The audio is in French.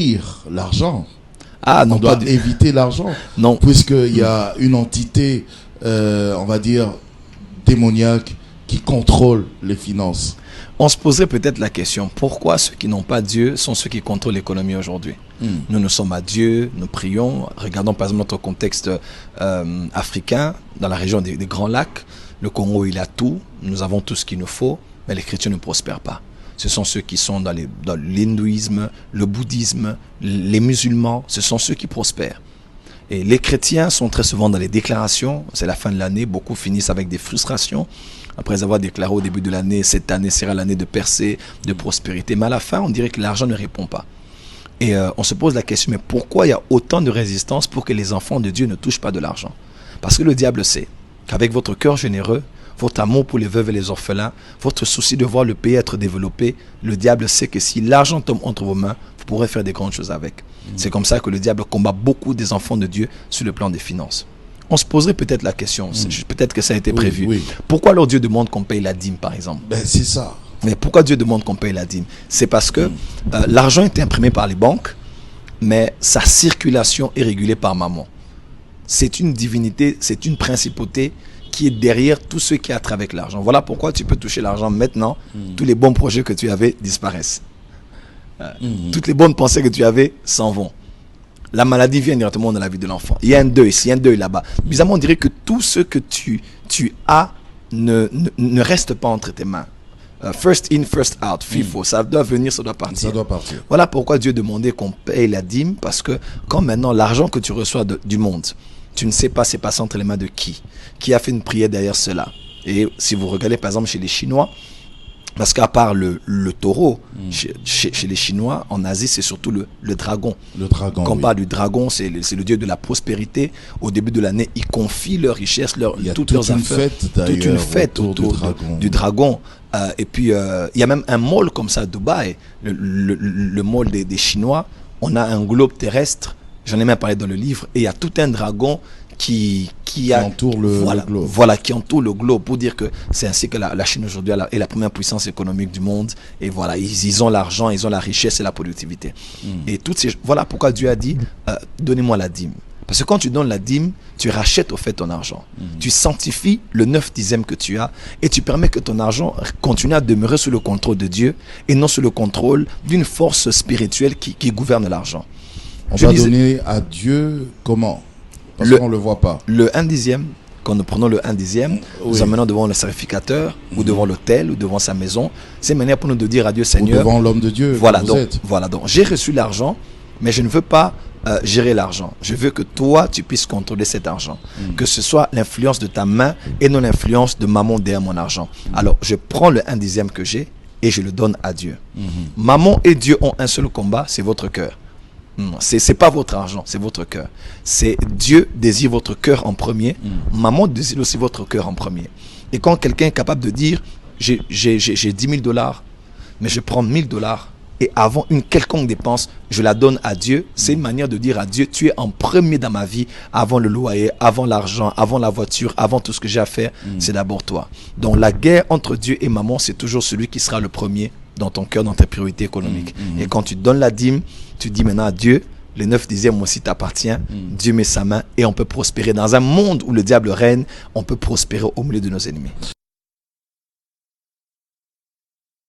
fuir l'argent. Ah non, on doit éviter l'argent. Non. Puisqu'il y a une entité, on va dire, démoniaque qui contrôle les finances. On se poserait peut-être la question, pourquoi ceux qui n'ont pas Dieu sont ceux qui contrôlent l'économie aujourd'hui? Nous sommes à Dieu, nous prions. Regardons par exemple notre contexte africain, dans la région des Grands Lacs. Le Congo, il a tout, nous avons tout ce qu'il nous faut, mais les chrétiens ne prospèrent pas. Ce sont ceux qui sont dans l'hindouisme, le bouddhisme, les musulmans, ce sont ceux qui prospèrent. Et les chrétiens sont très souvent dans les déclarations, c'est la fin de l'année, beaucoup finissent avec des frustrations, après avoir déclaré au début de l'année, cette année sera l'année de percée, de prospérité. Mais à la fin, on dirait que l'argent ne répond pas. Et on se pose la question, mais pourquoi il y a autant de résistance pour que les enfants de Dieu ne touchent pas de l'argent? Parce que le diable sait qu'avec votre cœur généreux, votre amour pour les veuves et les orphelins, votre souci de voir le pays être développé, le diable sait que si l'argent tombe entre vos mains, vous pourrez faire des grandes choses avec. C'est comme ça que le diable combat beaucoup des enfants de Dieu sur le plan des finances. On se poserait peut-être la question, peut-être que ça a été prévu. Oui. Pourquoi alors Dieu demande qu'on paye la dîme, par exemple? C'est ça. Mais pourquoi Dieu demande qu'on paye la dîme? C'est parce que l'argent est imprimé par les banques, mais sa circulation est régulée par Mammon. C'est une divinité, c'est une principauté qui est derrière tout ce qui a trait avec l'argent. Voilà pourquoi tu peux toucher l'argent maintenant. Tous les bons projets que tu avais disparaissent. Toutes les bonnes pensées que tu avais s'en vont. La maladie vient directement dans la vie de l'enfant. Il y a un deuil ici, il y a un deuil là-bas. Bizarrement, on dirait que tout ce que tu as ne reste pas entre tes mains. First in, first out, FIFO, ça doit venir, ça doit partir. Ça doit partir. Voilà pourquoi Dieu demandait qu'on paye la dîme, parce que quand maintenant l'argent que tu reçois du monde, tu ne sais pas c'est passé entre les mains de qui a fait une prière derrière cela. Et si vous regardez par exemple chez les Chinois, parce qu'à part le taureau, chez les Chinois, en Asie, c'est surtout le dragon. Le dragon. Quand on parle du dragon, c'est le dieu de la prospérité. Au début de l'année, ils confient leurs richesses, toutes leurs affaires. Toute une fête autour du dragon. Et puis, il y a même un mall comme ça à Dubaï, le mall des Chinois. On a un globe terrestre, j'en ai même parlé dans le livre, et il y a tout un dragon qui entoure le globe. Voilà, qui entoure le globe, pour dire que c'est ainsi que la Chine aujourd'hui est la première puissance économique du monde. Et voilà, ils ont l'argent, ils ont la richesse et la productivité. Et voilà pourquoi Dieu a dit, donnez-moi la dîme. Parce que quand tu donnes la dîme, tu rachètes au fait ton argent. Tu sanctifies le 9/10 que tu as et tu permets que ton argent continue à demeurer sous le contrôle de Dieu et non sous le contrôle d'une force spirituelle qui gouverne l'argent. On va donner à Dieu comment? Parce qu'on ne le voit pas. Le 1/10, quand nous prenons le 1/10, nous amenons devant le sacrificateur, ou devant l'autel, ou devant sa maison. C'est une manière pour nous de dire à Dieu, Seigneur. Ou devant l'homme de Dieu. Voilà donc, j'ai reçu l'argent, mais je ne veux pas gérer l'argent. Je veux que toi, tu puisses contrôler cet argent. Que ce soit l'influence de ta main et non l'influence de Mammon derrière mon argent. Alors, je prends le 1/10 que j'ai et je le donne à Dieu. Mammon et Dieu ont un seul combat, c'est votre cœur. C'est pas votre argent, c'est votre cœur. C'est Dieu désire votre cœur en premier. Maman désire aussi votre cœur en premier. Et quand quelqu'un est capable de dire, j'ai 10 000 $, mais je prends 1 000 $ et avant une quelconque dépense, je la donne à Dieu. C'est une manière de dire à Dieu, tu es en premier dans ma vie, avant le loyer, avant l'argent, avant la voiture, avant tout ce que j'ai à faire, c'est d'abord toi. Donc la guerre entre Dieu et Maman, c'est toujours celui qui sera le premier dans ton cœur, dans tes priorités économiques. Et quand tu donnes la dîme, tu dis maintenant à Dieu, les 9/10 aussi t'appartient, Dieu met sa main et on peut prospérer. Dans un monde où le diable règne, on peut prospérer au milieu de nos ennemis.